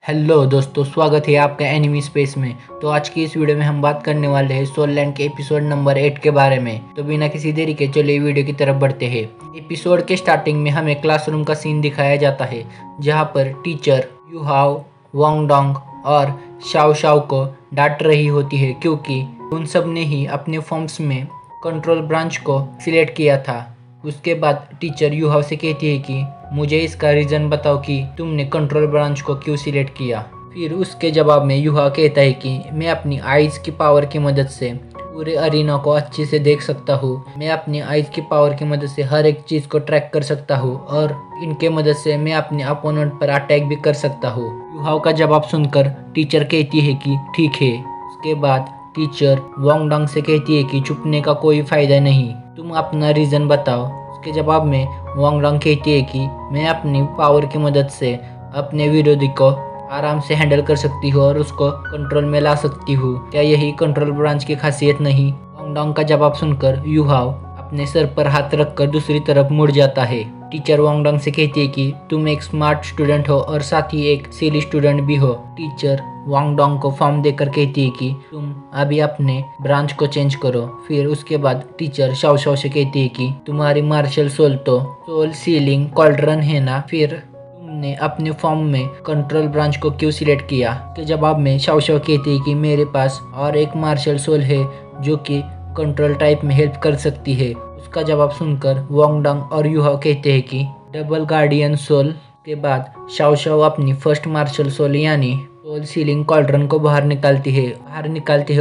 Hello दोस्तों, स्वागत है आपका एनिमी स्पेस में। तो आज की इस वीडियो में हम बात करने वाले हैं सोल लैंड के एपिसोड नंबर 8 के बारे में। तो बिना किसी देरी के चलिए वीडियो की तरफ बढ़ते हैं। एपिसोड के स्टार्टिंग में हमें क्लासरूम का सीन दिखाया जाता है, जहां पर टीचर यूहाओ, वांग डोंग और शाओ शाओ को डांट रही होती है क्योंकि उन सब ने ही अपने फॉर्म्स में कंट्रोल ब्रांच को सिलेक्ट किया था। उसके बाद टीचर यूहाओ से कहती है कि मुझे इसका रीज़न बताओ कि तुमने कंट्रोल ब्रांच को क्यों सिलेक्ट किया। फिर उसके जवाब में यूहाओ कहता है कि मैं अपनी आइज़ की पावर की मदद से पूरे अरीना को अच्छे से देख सकता हूँ। मैं अपनी आइज़ की पावर की मदद से हर एक चीज़ को ट्रैक कर सकता हूँ और इनके मदद से मैं अपने अपोनेंट पर अटैक भी कर सकता हूँ। यूहाओ का जवाब सुनकर टीचर कहती है कि ठीक है। उसके बाद टीचर वांग डोंग से कहती है कि छुपने का कोई फ़ायदा नहीं, तुम अपना रीज़न बताओ। उसके जवाब में वांग डोंग कहती है कि मैं अपनी पावर की मदद से अपने विरोधी को आराम से हैंडल कर सकती हूँ और उसको कंट्रोल में ला सकती हूँ। क्या यही कंट्रोल ब्रांच की खासियत नहीं? वांग डोंग का जवाब सुनकर यूहाओ अपने सर पर हाथ रखकर दूसरी तरफ मुड़ जाता है। टीचर वांग डोंग से कहती है कि तुम एक स्मार्ट स्टूडेंट हो और साथ ही एक सिली स्टूडेंट भी हो। टीचर वांग डोंग को फॉर्म देकर कहती है कि तुम अभी अपने ब्रांच को चेंज करो। फिर उसके बाद टीचर शाओ शाओ से कहती है कि तुम्हारी मार्शल सोल तो सोल सीलिंग कॉल्ड्रन है ना, फिर तुमने अपने फॉर्म में कंट्रोल ब्रांच को क्यों सिलेक्ट किया? के जवाब में शाओ शाओ कहती है कि मेरे पास और एक मार्शल सोल है जो कि कंट्रोल टाइप में हेल्प कर सकती है। उसका जवाब सुनकर वांग डोंग और यूहाओ कहते हैं कि डबल गार्डियन सोल। के बाद शाओ शाओ अपनी फर्स्ट मार्शल सोल यानी सोल सीलिंग कॉल्ड्रन को बाहर निकालती है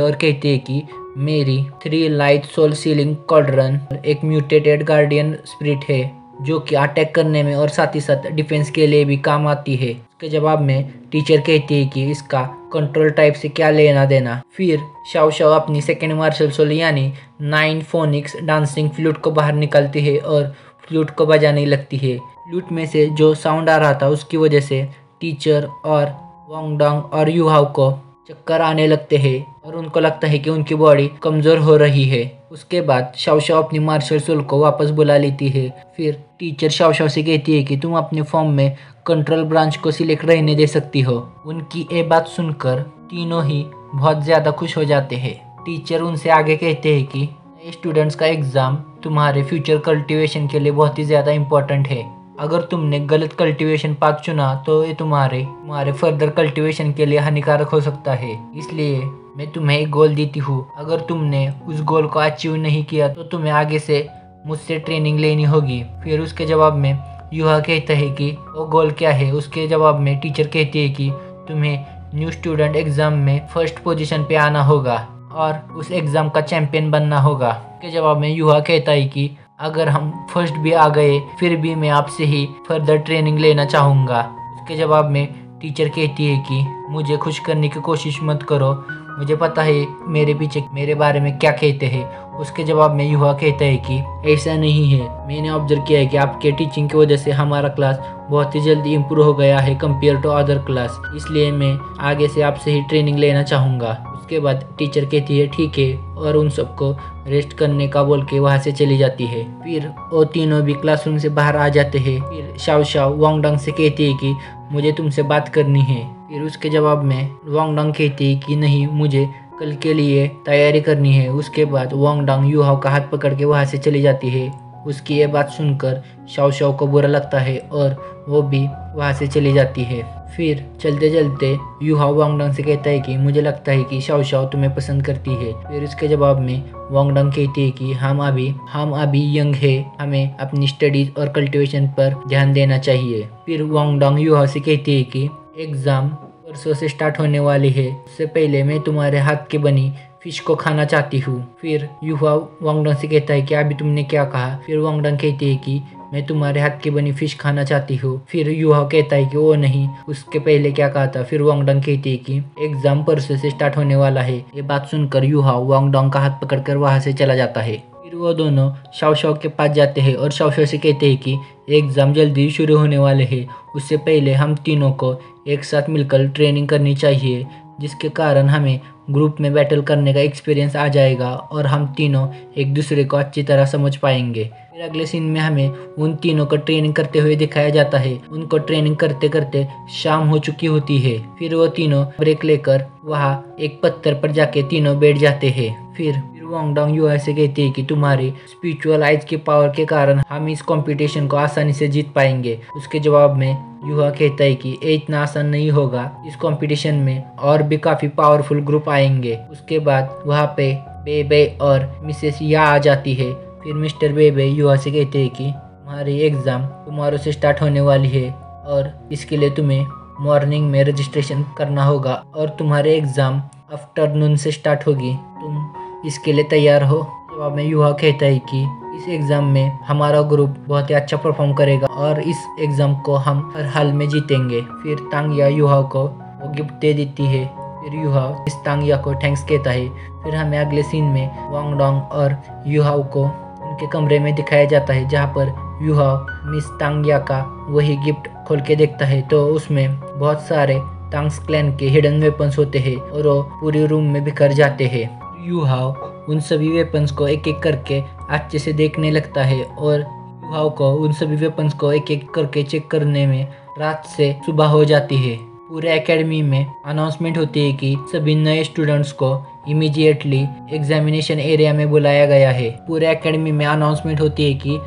और कहती है कि मेरी 3 लाइट सोल सीलिंग कॉल्ड्रन एक म्यूटेटेड गार्डियन स्पिरिट है जो कि अटैक करने में और साथ ही साथ डिफेंस के लिए भी काम आती है। उसके जवाब में टीचर कहती है कि इसका कंट्रोल टाइप से क्या लेना देना। फिर शाओ शाओ अपनी सेकेंड मार्शल सोल यानी 9 फोनिक्स डांसिंग फ्लूट को बाहर निकालती है और फ्लूट को बजाने लगती है। फ्लूट में से जो साउंड आ रहा था उसकी वजह से टीचर और वांग डोंग और यूहाओ को चक्कर आने लगते हैं और उनको लगता है कि उनकी बॉडी कमज़ोर हो रही है। उसके बाद शाओ शाओ अपनी मार्शल सोल को वापस बुला लेती है। फिर टीचर शाओ शाओ से कहती है कि तुम अपने फॉर्म में कंट्रोल ब्रांच को सिलेक्ट रहने दे सकती हो। उनकी ये बात सुनकर तीनों ही बहुत ज़्यादा खुश हो जाते हैं। टीचर उनसे आगे कहते हैं कि स्टूडेंट्स का एग्ज़ाम तुम्हारे फ्यूचर कल्टिवेशन के लिए बहुत ही ज़्यादा इम्पोर्टेंट है। अगर तुमने गलत कल्टीवेशन पाथ चुना तो ये तुम्हारे फर्दर कल्टीवेशन के लिए हानिकारक हो सकता है। इसलिए मैं तुम्हें एक गोल देती हूँ। अगर तुमने उस गोल को अचीव नहीं किया तो तुम्हें आगे से मुझसे ट्रेनिंग लेनी होगी। फिर उसके जवाब में यूहाओ कहता है कि वो गोल क्या है। उसके जवाब में टीचर कहती है कि तुम्हें न्यू स्टूडेंट एग्ज़ाम में फर्स्ट पोजीशन पे आना होगा और उस एग्ज़ाम का चैंपियन बनना होगा। उसके जवाब में यूहाओ कहता है कि अगर हम फर्स्ट भी आ गए फिर भी मैं आपसे ही फर्दर ट्रेनिंग लेना चाहूँगा। उसके जवाब में टीचर कहती है कि मुझे खुश करने की कोशिश मत करो, मुझे पता है मेरे पीछे मेरे बारे में क्या कहते हैं। उसके जवाब में यूहाओ कहता है कि ऐसा नहीं है, मैंने ऑब्जर्व किया है कि आपके टीचिंग की वजह से हमारा क्लास बहुत ही जल्दी इम्प्रूव हो गया है कंपेयर टू अदर क्लास, इसलिए मैं आगे से आपसे ही ट्रेनिंग लेना चाहूँगा। उसके बाद टीचर कहती है ठीक है और उन सबको रेस्ट करने का बोल के वहाँ से चली जाती है। फिर वो तीनों भी क्लासरूम से बाहर आ जाते हैं। फिर शाओ शाओ वांग डोंग से कहती है कि मुझे तुमसे बात करनी है। फिर उसके जवाब में वांग डोंग कहती है कि नहीं, मुझे कल के लिए तैयारी करनी है। उसके बाद वांग डोंग यूहाओ का हाथ पकड़ के वहाँ से चली जाती है। उसकी ये बात सुनकर शाओ शाओ को बुरा लगता है और वो भी वहाँ से चली जाती है। फिर चलते चलते यूहाओ वांग डोंग से कहता है कि मुझे लगता है कि शाओ शाओ तुम्हें पसंद करती है। फिर उसके जवाब में वांग डोंग कहती है कि हम अभी यंग है, हमें अपनी स्टडीज और कल्टीवेशन पर ध्यान देना चाहिए। फिर वांग डोंग यूहाओ से कहती है कि एग्ज़ाम परसों से स्टार्ट होने वाली है, उससे पहले मैं तुम्हारे हाथ की बनी फिश को खाना चाहती हूँ। फिर यूहाओ वांग डोंग से कहता है कि अभी तुमने क्या कहा? फिर वांग डोंग कहती है कि मैं तुम्हारे हाथ की बनी फिश खाना चाहती हूँ। फिर यूहाओ कहता है कि वो नहीं, उसके पहले क्या कहा था? फिर वांग डोंग कहती है कि एग्ज़ाम परसों से स्टार्ट होने वाला है। ये बात सुनकर यूहाओ वांग डोंग का हाथ पकड़कर वहाँ से चला जाता है। फिर वो दोनों शाओ शाओ के पास जाते हैं और शाओ शाओ से कहते हैं कि एग्ज़ाम जल्दी शुरू होने वाले हैं, उससे पहले हम तीनों को एक साथ मिलकर ट्रेनिंग करनी चाहिए। जिसके कारण हमें ग्रुप में बैटल करने का एक्सपीरियंस आ जाएगा और हम तीनों एक दूसरे को अच्छी तरह समझ पाएंगे। फिर अगले सीन में हमें उन तीनों को ट्रेनिंग करते हुए दिखाया जाता है। उनको ट्रेनिंग करते करते शाम हो चुकी होती है। फिर वो तीनों ब्रेक लेकर वहाँ एक पत्थर पर जाके तीनों बैठ जाते हैं। फिर वांग डोंग युहा से कहती है कि तुम्हारी स्पिरिचुअल आइज के पावर के कारण हम इस कंपटीशन को आसानी से जीत पाएंगे। उसके जवाब में युहा कहता है कि ये इतना आसान नहीं होगा, इस कंपटीशन में और भी काफी पावरफुल ग्रुप आएंगे। उसके बाद वहाँ पे बेबे और मिसेस या आ जाती है। फिर मिस्टर बेबे युहा से कहते हैं कि तुम्हारी एग्जाम टुमारो से स्टार्ट होने वाली है और इसके लिए तुम्हें मॉर्निंग में रजिस्ट्रेशन करना होगा और तुम्हारे एग्जाम आफ्टरनून से स्टार्ट होगी। तुम इसके लिए तैयार हो? जवाब में युहा कहता है कि इस एग्ज़ाम में हमारा ग्रुप बहुत ही अच्छा परफॉर्म करेगा और इस एग्ज़ाम को हम हर हाल में जीतेंगे। फिर तांगिया युहा को वो गिफ्ट दे देती है। फिर युहा इस तांगिया को थैंक्स कहता है। फिर हमें अगले सीन में वांग डोंग और युहा को उनके कमरे में दिखाया जाता है, जहाँ पर युहा मिस तांगिया का वही गिफ्ट खोल के देखता है तो उसमें बहुत सारे तांग्स क्लैन के हिडन वेपन्स होते हैं और वो पूरे रूम में बिखर जाते हैं। युहाओ उन सभी वेपन्स को एक एक करके अच्छे से देखने लगता है और युहाओ को उन सभी वेपन्स को एक एक करके चेक करने में रात से सुबह हो जाती है। पूरे एकेडमी में अनाउंसमेंट होती है कि सभी नए स्टूडेंट्स को इमीडिएटली एग्जामिनेशन एरिया में बुलाया गया है। पूरे एकेडमी में अनाउंसमेंट होती है कि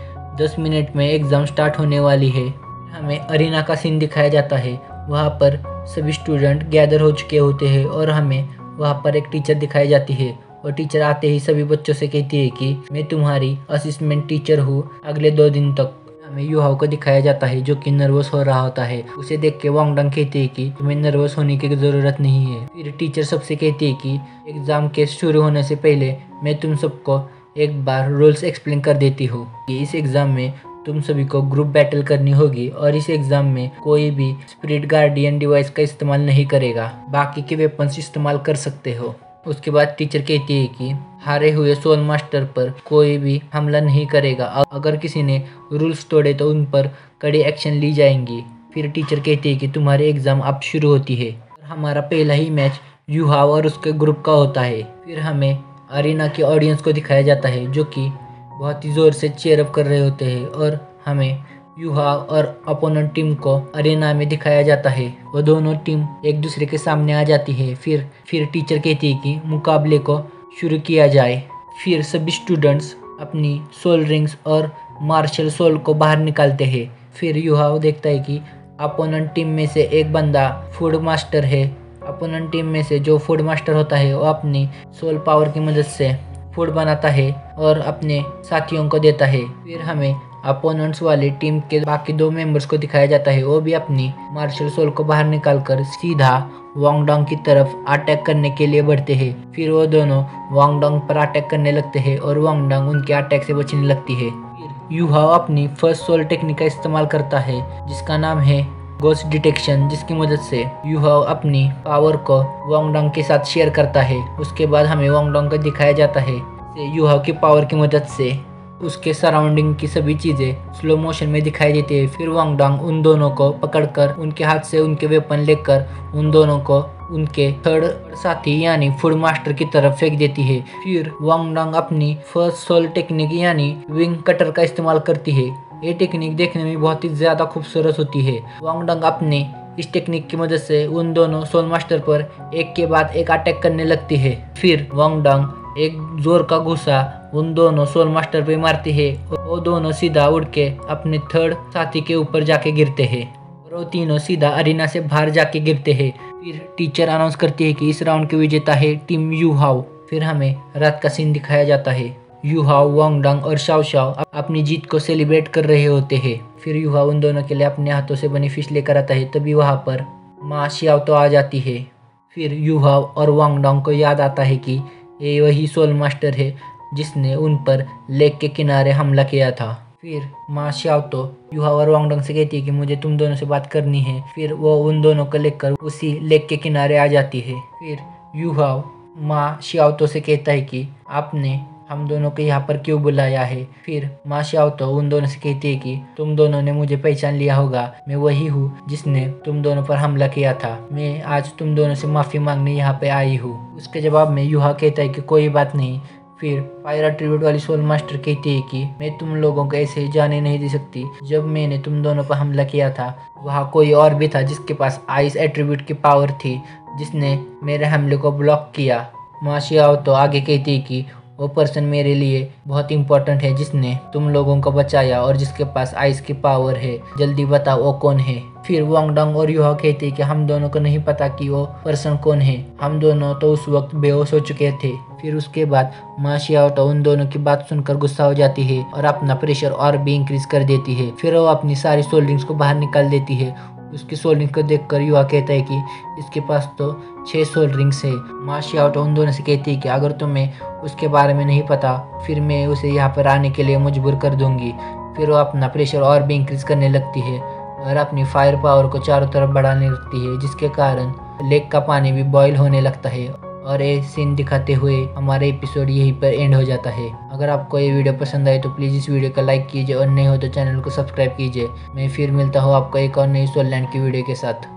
10 मिनट में एग्जाम स्टार्ट होने वाली है। हमें अरीना का सीन दिखाया जाता है। वहाँ पर सभी स्टूडेंट गैदर हो चुके होते हैं और हमें वहाँ पर एक टीचर दिखाई जाती है और टीचर आते ही सभी बच्चों से कहती है कि मैं तुम्हारी असिस्टेंट टीचर हूँ अगले 2 दिन तक। हमें युहाओ को दिखाया जाता है जो कि नर्वस हो रहा होता है। उसे देख के वांग डोंग कहती है कि तुम्हें नर्वस होने की ज़रूरत नहीं है। फिर टीचर सबसे कहती है कि एग्ज़ाम के शुरू होने से पहले मैं तुम सबको एक बार रूल्स एक्सप्लेन कर देती हूँ कि इस एग्ज़ाम में तुम सभी को ग्रुप बैटल करनी होगी और इस एग्जाम में कोई भी स्पिरिट गार्डियन डिवाइस का इस्तेमाल नहीं करेगा, बाकी के वेपन्स इस्तेमाल कर सकते हो। उसके बाद टीचर कहती है कि हारे हुए सोल मास्टर पर कोई भी हमला नहीं करेगा, अगर किसी ने रूल्स तोड़े तो उन पर कड़ी एक्शन ली जाएंगी। फिर टीचर कहती है कि तुम्हारी एग्जाम अब शुरू होती है। हमारा पहला ही मैच युहाओ और उसके ग्रुप का होता है। फिर हमें अरीना के ऑडियंस को दिखाया जाता है जो कि बहुत ही ज़ोर से चीयर अप कर रहे होते हैं और हमें युहा और अपोनेंट टीम को अरेना में दिखाया जाता है। वो दोनों टीम एक दूसरे के सामने आ जाती है। फिर टीचर कहती है कि मुकाबले को शुरू किया जाए। फिर सभी स्टूडेंट्स अपनी सोल रिंग्स और मार्शल सोल को बाहर निकालते हैं। फिर युहा देखता है कि अपोनेंट टीम में से एक बंदा फूड मास्टर है। अपोनेंट टीम में से जो फूड मास्टर होता है वो अपनी सोल पावर की मदद से फूड बनाता है और अपने साथियों को देता है। फिर हमें अपोनेंट्स वाली टीम के बाकी 2 मेंबर्स को दिखाया जाता है। वो भी अपनी मार्शल सोल को बाहर निकालकर सीधा वांग डोंग की तरफ अटैक करने के लिए बढ़ते हैं। फिर वो दोनों वांग डोंग पर अटैक करने लगते हैं और वांग डोंग उनके अटैक से बचने लगती है। फिर युहाओ अपनी फर्स्ट सोल टेक्निक का इस्तेमाल करता है जिसका नाम है गोस्ट डिटेक्शन, जिसकी मदद से युहाओ अपनी पावर को वांग डोंग के साथ शेयर करता है। उसके बाद हमें वांग डोंग को दिखाया जाता है युहाओ की पावर की मदद से उसके सराउंडिंग की सभी चीजें स्लो मोशन में दिखाई देती है। फिर वांग डोंग उन दोनों को पकड़कर उनके हाथ से उनके वेपन लेकर उन दोनों को उनके थर्ड साथी यानी फूड मास्टर की तरफ फेंक देती है। फिर वांग डोंग अपनी फर्स्ट सोल टेक्निक यानी विंग कटर का इस्तेमाल करती है। ये टेक्निक देखने में बहुत ही ज्यादा खूबसूरत होती है। वांग डोंग अपने इस टेक्निक की मदद से उन दोनों सोल मास्टर पर एक के बाद एक अटैक करने लगती है। फिर वांग डोंग एक जोर का गुस्सा उन दोनों सोल मास्टर पे मारती है और वो दोनों सीधा उड़ के अपने थर्ड साथी के ऊपर जाके गिरते हैं और वो तीनों सीधा अरीना से बाहर जाके गिरते हैं। फिर टीचर अनाउंस करती है कि इस राउंड के विजेता है टीम युहाओ। फिर हमें रात का सीन दिखाया जाता है। युहाओ, वांग डोंग और शाओ शाओ अपनी जीत को सेलिब्रेट कर रहे होते हैं। फिर युहाओ उन दोनों के लिए अपने हाथों से बनी फिश लेकर आता है। तभी वहाँ पर माँ शियाओ तो आ जाती है। फिर युहाओ और वांग डोंग को याद आता है कि ये वही सोल मास्टर है जिसने उन पर लेक के किनारे हमला किया था। फिर माँ शियाओ तो युहाओ और वांग डोंग से कहती है कि मुझे तुम दोनों से बात करनी है। फिर वो उन दोनों को लेकर उसी लेक के किनारे आ जाती है। फिर युहाओ माँ शियाओ तो से कहता है कि आपने हम दोनों को यहाँ पर क्यों बुलाया है। फिर माँ श्याओ तो उन दोनों से कहती है कि तुम दोनों ने मुझे पहचान लिया होगा, मैं वही हूँ जिसने तुम दोनों पर हमला किया था। मैं आज तुम दोनों से माफी मांगने यहाँ पे आई हूँ। उसके जवाब में यूहा कहता है कि कोई बात नहीं। फिर फायर एट्रीब्यूट वाली सोल मास्टर कहती है कि मैं तुम लोगों को ऐसे जाने नहीं दे सकती। जब मैंने तुम दोनों पर हमला किया था वहाँ कोई और भी था जिसके पास आइस एट्रीब्यूट की पावर थी, जिसने मेरे हमले को ब्लॉक किया। माँ श्याओ तो आगे कहती है कि वो पर्सन मेरे लिए बहुत इंपॉर्टेंट है जिसने तुम लोगों को बचाया और जिसके पास आइस की पावर है। जल्दी बताओ वो कौन है। फिर वांगडंग और यूहा कहते हैं कि हम दोनों को नहीं पता कि वो पर्सन कौन है, हम दोनों तो उस वक्त बेहोश हो चुके थे। फिर उसके बाद माँ श्याओ तो उन दोनों की बात सुनकर गुस्सा हो जाती है और अपना प्रेशर और भी इंक्रीज कर देती है। फिर वो अपनी सारी सोल रिंग्स को बाहर निकाल देती है। उसकी सोल रिंग को देखकर युवा कहता है कि इसके पास तो 6 सोल रिंग्स है। माँ श्याओ तो उन दोनों से कहती है कि अगर तुम्हें उसके बारे में नहीं पता फिर मैं उसे यहाँ पर आने के लिए मजबूर कर दूंगी। फिर वो अपना प्रेशर और भी इंक्रीज करने लगती है और अपनी फायर पावर को चारों तरफ बढ़ाने लगती है, जिसके कारण लेक का पानी भी बॉयल होने लगता है। और ये सीन दिखाते हुए हमारा एपिसोड यहीं पर एंड हो जाता है। अगर आपको ये वीडियो पसंद आए तो प्लीज़ इस वीडियो को लाइक कीजिए और नए हो तो चैनल को सब्सक्राइब कीजिए। मैं फिर मिलता हूँ आपको एक और नई सोल लैंड की वीडियो के साथ।